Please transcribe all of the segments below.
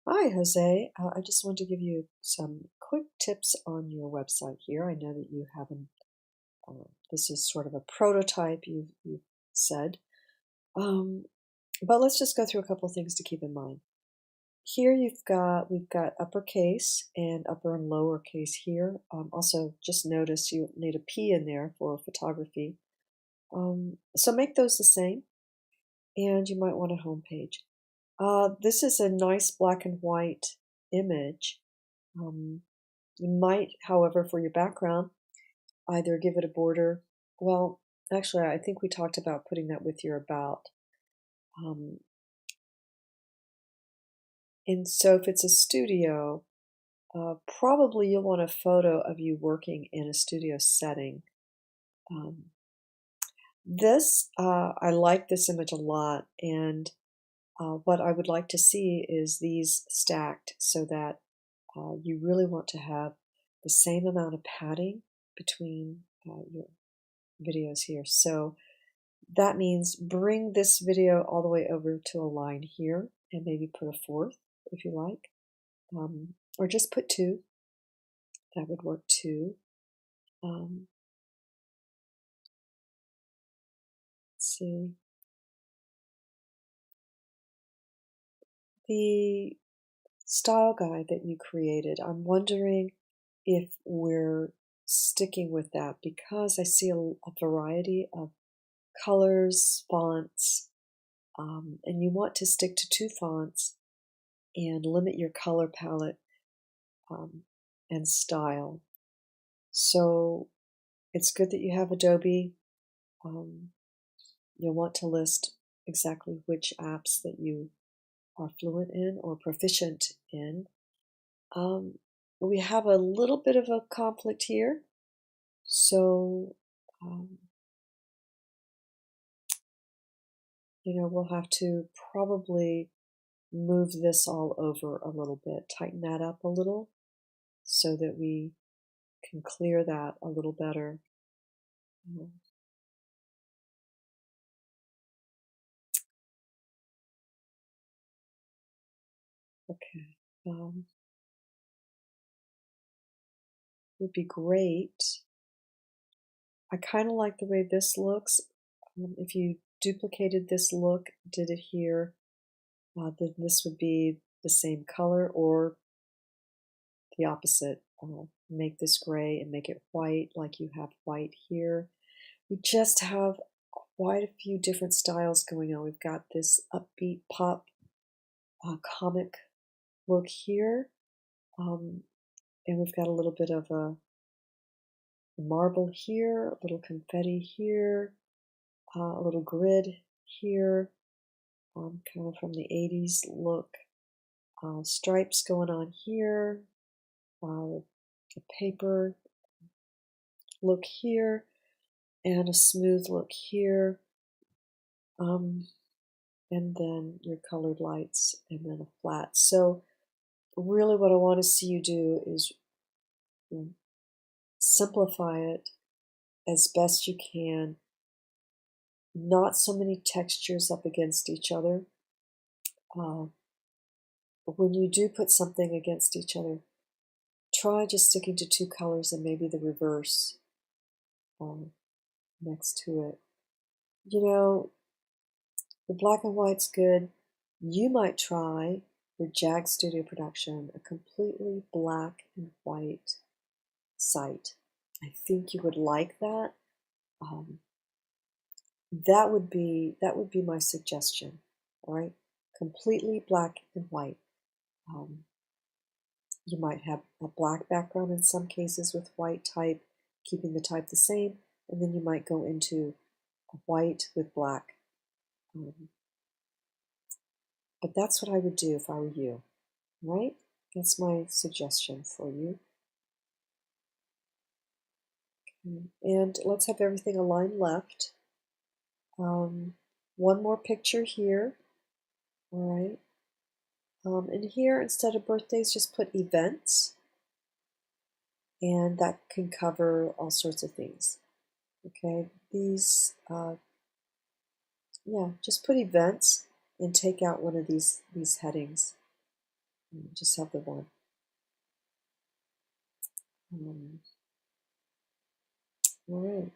Hi, Jose. I just wanted to give you some quick tips on your website here. I know that you haven't, this is sort of a prototype, you've said. Um, but let's just go through a couple things to keep in mind. Here we've got uppercase and upper and lowercase here. Also, just notice you need a P in there for photography. So make those the same, and you might want a home page. This is a nice black and white image. Um, You might, however, for your background, either give it a border. Well, actually, I think we talked about putting that with your about. Um, and so if it's a studio, probably you'll want a photo of you working in a studio setting. Um, I like this image a lot, and what I would like to see is these stacked so that you really want to have the same amount of padding between your videos here. So that means bring this video all the way over to a line here and maybe put a fourth if you like, or just put two. That would work too. Let's see. The style guide that you created, I'm wondering if we're sticking with that because I see a variety of colors, fonts, and you want to stick to two fonts and limit your color palette um, and style. So it's good that you have Adobe. Um, you'll want to list exactly which apps that you are fluent in or proficient in. We have a little bit of a conflict here. So, um, we'll have to probably move this all over a little bit, tighten that up a little so that we can clear that a little better. Um, okay. Would be great. I kind of like the way this looks. If you duplicated this look, did it here, then this would be the same color or the opposite. Make this gray and make it white like you have white here. We just have quite a few different styles going on. We've got this upbeat pop comic look here, and we've got a little bit of a marble here, a little confetti here, a little grid here, kind of from the 80s look. Stripes going on here, a paper look here, and a smooth look here. And then your colored lights, and then a flat. So really what I want to see you do is simplify it as best you can. Not so many textures up against each other. When you do put something against each other, try just sticking to two colors and maybe the reverse next to it. The black and white's good. You might try for Jag Studio Production a completely black and white site. I think you would like that. That would be my suggestion. All right, completely black and white. You might have a black background in some cases with white type, keeping the type the same, and then you might go into a white with black. But that's what I would do if I were you, right? That's my suggestion for you. Okay. And let's have everything aligned left. One more picture here, all right? And here, instead of birthdays, just put events, and that can cover all sorts of things, okay? These, yeah, just put events and take out one of these headings. Just have the one. All right.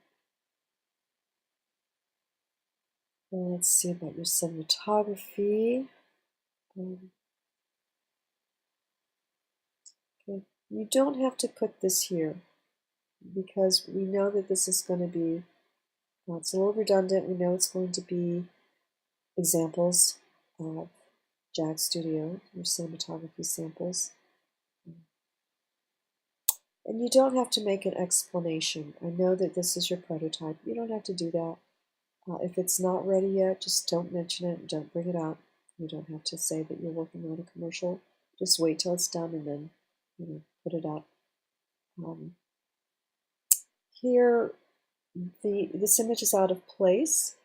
Well, let's see about your cinematography. Okay. You don't have to put this here because we know that this is going to be, well, it's a little redundant. We know it's going to be examples of Jag Studio, your cinematography samples. And you don't have to make an explanation. I know that this is your prototype. You don't have to do that. If it's not ready yet, just don't mention it, don't bring it up. You don't have to say that you're working on a commercial. Just wait till it's done and then put it up. Here, this image is out of place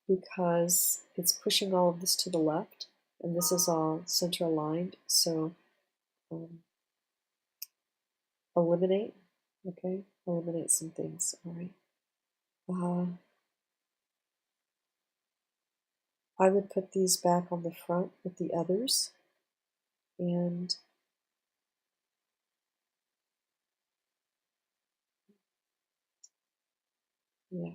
because it's pushing all of this to the left, and this is all center aligned. So eliminate, okay? Eliminate some things, all right? I would put these back on the front with the others, and yeah,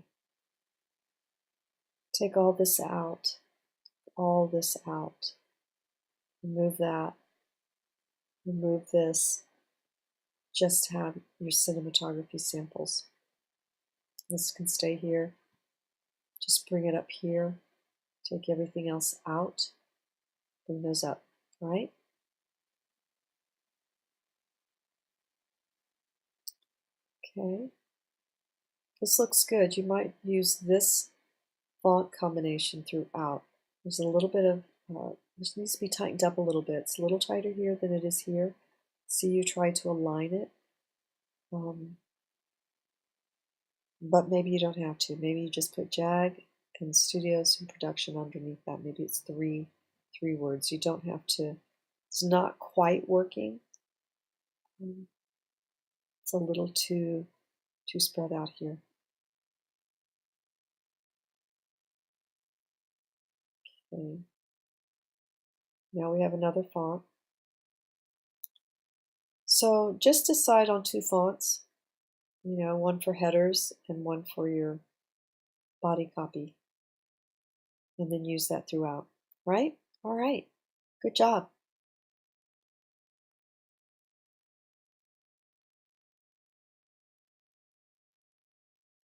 take all this out, remove that, remove this, just have your cinematography samples. This can stay here, just bring it up here, take everything else out, bring those up, all right? Okay, this looks good. You might use this font combination throughout. There's a little bit of, this needs to be tightened up a little bit. It's a little tighter here than it is here. See, you try to align it, but maybe you don't have to. Maybe you just put Jag and Studios and Production underneath that. Maybe it's three words. You don't have to. It's not quite working. It's a little too spread out here. Okay. Now we have another font. So just decide on 2 fonts, one for headers and one for your body copy, and then use that throughout, right? All right, good job.